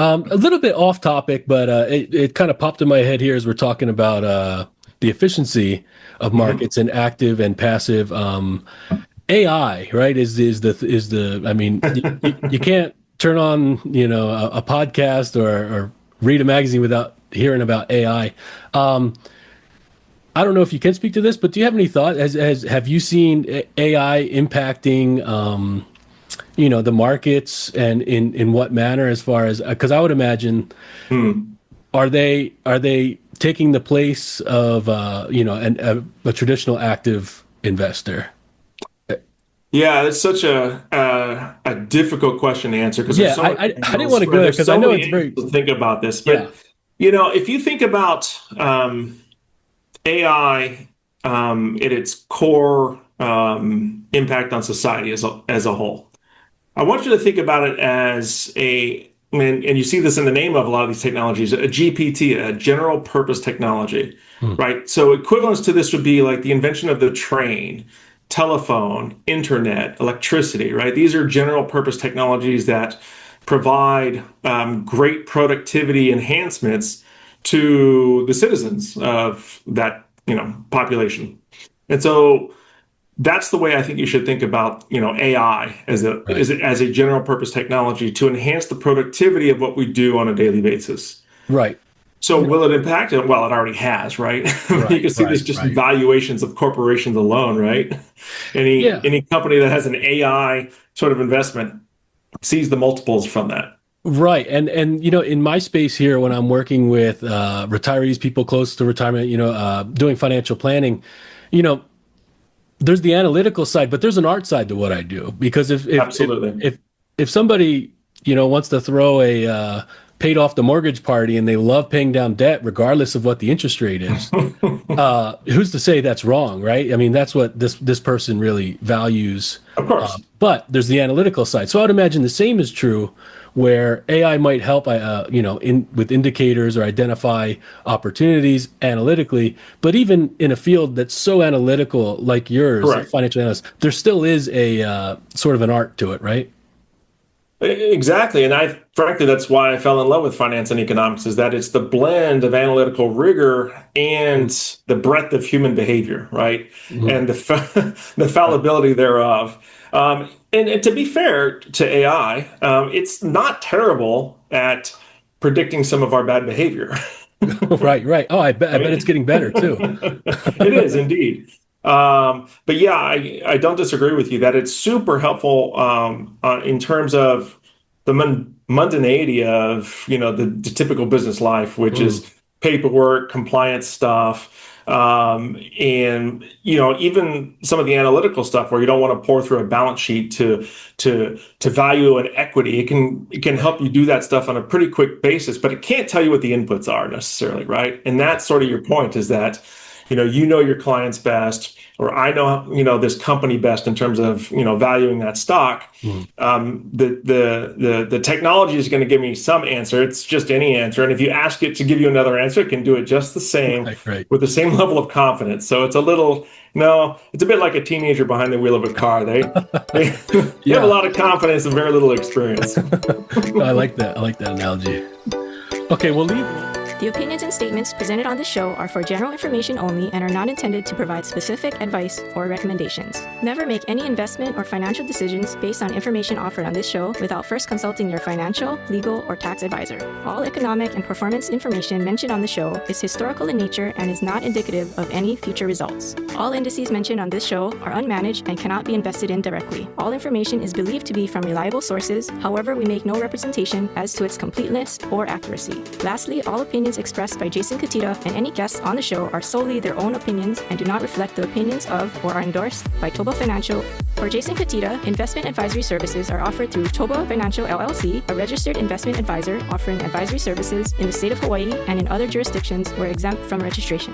A little bit off topic, but it kind of popped in my head here as we're talking about the efficiency of Mhm. markets and active and passive. AI, right? Is the I mean, you can't turn on a podcast or read a magazine without hearing about AI. I don't know if you can speak to this, but do you have any thought? Have you seen AI impacting the markets, and in what manner, as far as, because I would imagine, Hmm. are they taking the place of a traditional active investor? Yeah, it's such a difficult question to answer because there's Yeah, so I, many I, I didn't want angles, to right? go there There's because I so know many it's angles very, to think about this. yeah. But if you think about AI at its core impact on society as a whole, I want you to think about it as and you see this in the name of a lot of these technologies, a GPT, a general purpose technology, Hmm. right? So equivalents to this would be like the invention of the train, telephone, internet, electricity, right? These are general purpose technologies that provide great productivity enhancements to the citizens of that, population. And so that's the way I think you should think about, AI Right, as a general purpose technology to enhance the productivity of what we do on a daily basis. right, So will it impact it? Well, it already has, right? You right, can see this right, just in right. valuations of corporations alone, right? Any Yeah, any company that has an AI sort of investment sees the multiples from that. right. And in my space here, when I'm working with retirees, people close to retirement, doing financial planning, you know, there's the analytical side, but there's an art side to what I do. Because Absolutely. if somebody wants to throw a paid off the mortgage party and they love paying down debt regardless of what the interest rate is, who's to say that's wrong, right? I mean, that's what this person really values. Of course. But there's the analytical side. So I would imagine the same is true, where AI might help, in with indicators or identify opportunities analytically. But even in a field that's so analytical like yours, Correct. financial analyst, there still is a sort of an art to it, right? Exactly. And frankly, that's why I fell in love with finance and economics, is that it's the blend of analytical rigor and the breadth of human behavior, right? Mm-hmm. And the fallibility thereof. And to be fair to AI, it's not terrible at predicting some of our bad behavior. Right, right. Oh, I bet it's Right? getting better too. It is indeed. But yeah, I don't disagree with you that it's super helpful in terms of the mundanity of the typical business life, which Mm. is paperwork, compliance stuff, and even some of the analytical stuff where you don't want to pour through a balance sheet to value an equity. It can help you do that stuff on a pretty quick basis, but it can't tell you what the inputs are necessarily, right? And that's sort of your point, is that you know your clients best, or I know this company best in terms of valuing that stock. Mm. The technology is going to give me some answer. It's just any answer, and if you ask it to give you another answer, it can do it just the same Right, right. with the same level of confidence. So it's a little no, it's a bit like a teenager behind the wheel of a car. They they have a Yeah. lot of confidence and very little experience. No, I like that. I like that analogy. Okay, we'll leave. The opinions and statements presented on this show are for general information only and are not intended to provide specific advice or recommendations. Never make any investment or financial decisions based on information offered on this show without first consulting your financial, legal, or tax advisor. All economic and performance information mentioned on the show is historical in nature and is not indicative of any future results. All indices mentioned on this show are unmanaged and cannot be invested in directly. All information is believed to be from reliable sources. However, we make no representation as to its completeness or accuracy. Lastly, all opinions expressed by Jason Cutitta and any guests on the show are solely their own opinions and do not reflect the opinions of or are endorsed by ToBA Financial. For Jason Cutitta, investment advisory services are offered through ToBA Financial LLC, a registered investment advisor offering advisory services in the state of Hawaii and in other jurisdictions where exempt from registration.